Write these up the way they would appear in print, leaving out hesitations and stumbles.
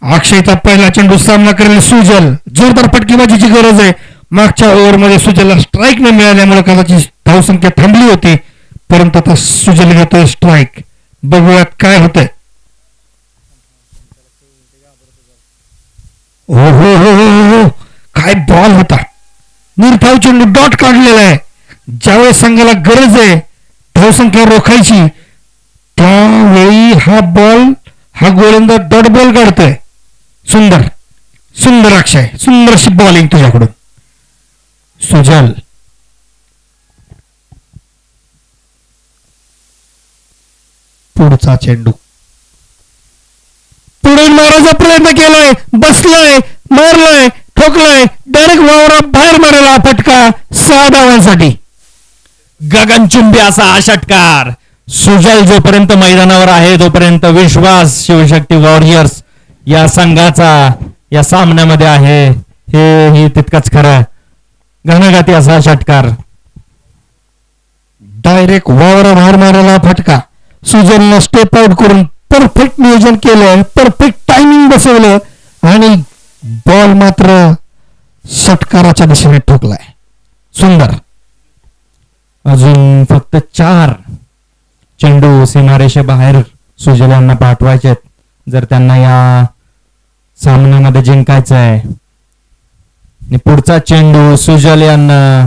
अक्षयचा पहिला चेंडू सामना करेल सुजल. जोरदार फटकेबाजीची गरज आहे. मागच्या ओव्हरमध्ये सुजलला स्ट्राईक न मिळाल्यामुळे कदाचित धावसंख्या थांबली होती, परंतु आता सुजल घेतोय स्ट्राईक. बघूयात काय होतंय. हो हो हो हो, काय बॉल होता. निर्धाव चेंडू डॉट काढलेला आहे. ज्यावेळेस संघाला गरज आहे धावसंख्या रोखायची त्यावेळी हा गोलंदाज डॉट बॉल काढतोय. सुंदर सुंदर अक्षय, सुंदर अशी बॉलिंग तुझ्याकडून. सुजल पुढचा चेंडू पुढे मारायचा प्रयत्न केलाय, बसलाय, मारलाय, ठोकलाय, डायरेक्ट वावरा बाहेर मारायला फटका. 6 धावांसाठी गगनचुंबी असा हा षटकार. सुजल जोपर्यंत मैदानावर आहे तोपर्यंत विश्वास शिवशक्ती वॉरियर्स या संघाचा या सामन्यामध्ये आहे, हे तितकंच खरं. घनघाती असा षटकार. डायरेक्ट वावरा बाहेर मारायला फटका. सुजलनं स्टेप आउट करून परफेक्ट नियोजन केलं, परफेक्ट टायमिंग बसवलं आणि बॉल मात्र षटकाराच्या दिशेने ठोकलाय. सुंदर. अजून फक्त 4 चेंडू सीमारेषेबाहेर सुजल यांना पाठवायचे जर त्यांना या सामन्यामध्ये जिंकायचं आहे. आणि पुढचा चेंडू सुजल यांना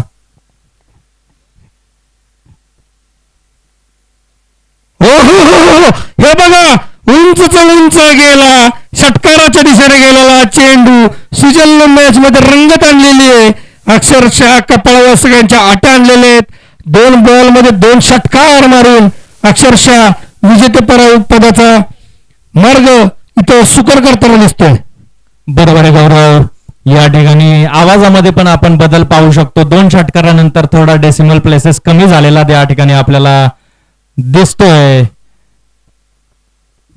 हो हो हो हो, हे बघा उंच गेला, षटकाराच्या दिशेने गेलेला चेंडू. सुजलनं मॅच मध्ये रंगत आणलेली आहे. अक्षरशः कपाळावर सगळ्यांच्या आट्या आणलेले आहेत. 2 बॉल मध्ये 2 षटकार मारून अक्षरशः विजेतेपदाचा मार्ग इथं सुकर करताना दिसतोय. बरोबर आहे गौरव. या ठिकाणी आवाजामध्ये पण आपण बदल पाहू शकतो. 2 षटकारानंतर थोडा डेसिमल प्लेसेस कमी झालेला त्या ठिकाणी आपल्याला दिसतोय.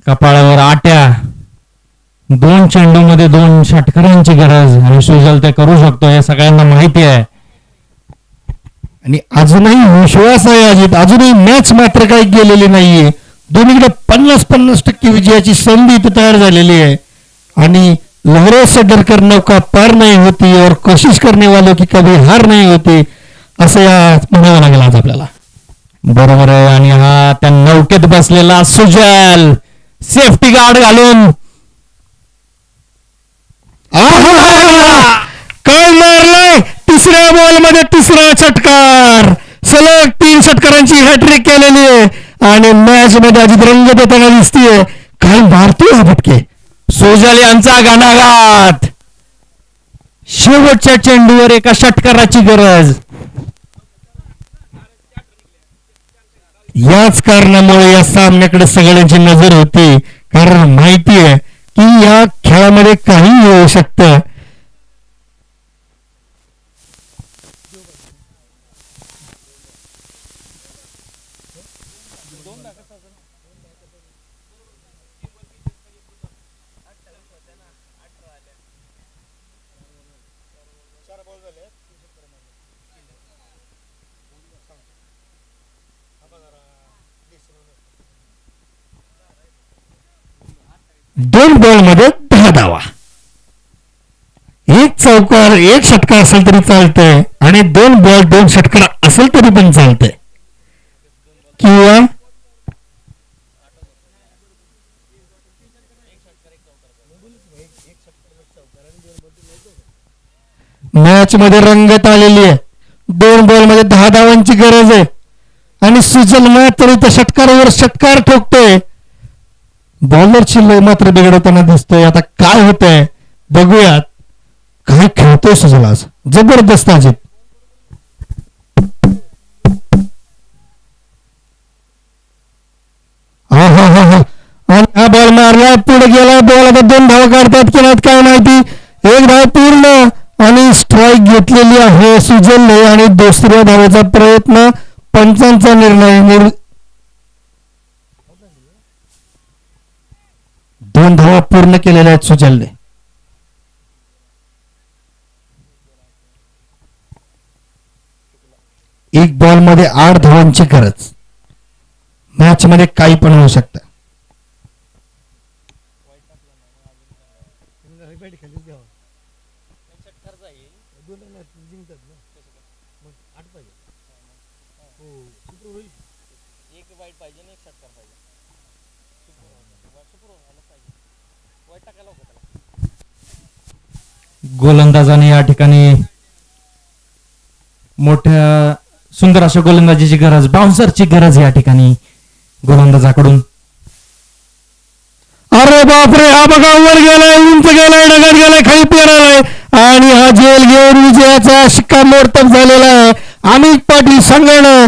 कपाळावर आट्या. 2 चेंडू मध्ये 2 षटकारांची गरज आणि सुजल ते करू शकतो हे सगळ्यांना माहिती आहे. आणि अजूनही विश्वास आहे अजित. अजूनही मॅच मात्र काही गेलेली नाहीये. दोन्हीकडे 50-50% विजयाची संधी इथे तयार झालेली आहे. आणि लहरों से डरकर नौका पार नहीं होती और कोशिश करने वालों की कभी हार नहीं होती, असं या म्हणावं लागेल आज आपल्याला. बरोबर आहे. आणि हा त्या नौकेत बसलेला सुजल सेफ्टी गार्ड घालून काय मारलाय. तिसऱ्या बॉल मध्ये 3रा षटकार. सलग 3 षटकारांची हॅट्रिक केलेली आहे आणि मॅच मध्ये अजित रंग देताना दिसतीये. काय मारतोय हा फटके. सुजल यांचा घणाघात. शेवटच्या चेंडूवर एका षटकाराची गरज. याच कारणामुळे या सामन्याकडे सगळ्यांची नजर होती, कारण माहिती आहे की या खेळामध्ये काही होऊ शकतं. दोन बॉल मध्ये 10 धावा. 1 चौकार 1 षटकार असेल तरी चालतंय आणि 2 बॉल 2 षटकार असेल तरी पण चालतंय. किंवा मॅच मध्ये रंगत आलेली आहे. 2 बॉल मध्ये 10 धावांची गरज आहे आणि सुजल मात्र इथं षटकारावर षटकार ठोकतोय. बॉलरची लय मात्र बिघडवताना दिसतोय. आता काय होतंय बघूयात. काय खेळतोय सुजल आज. जबरदस्त अजित. हा बॉल मारला, पुढे गेला बॉल. आता 2 धावा काढतात की नाहीत काय माहिती. 1 धाव पूर्ण आणि स्ट्राईक घेतलेली आहे सुजलने आणि 2ऱ्या धावेचा प्रयत्न. पंचांचा निर्णय. 2 धावा पूर्ण केलेल्या आहेत सुजलने. एक बॉल मध्ये 8 धावांची गरज. मॅच मध्ये काही पण होऊ शकतं. गोलंदाजाने या ठिकाणी मोठ्या सुंदर अशा गोलंदाजीची गरज, बाउन्सरची गरज या ठिकाणी गोलंदाजाकडून. अरे बापरे, हा बघा वर गेलाय, उंच गेलाय, डगात गेलाय, खाली पेरालाय आणि हा झेल घेऊन विजयाचा शिक्कामोर्तब झालेला आहे. अमित पाटील संघानं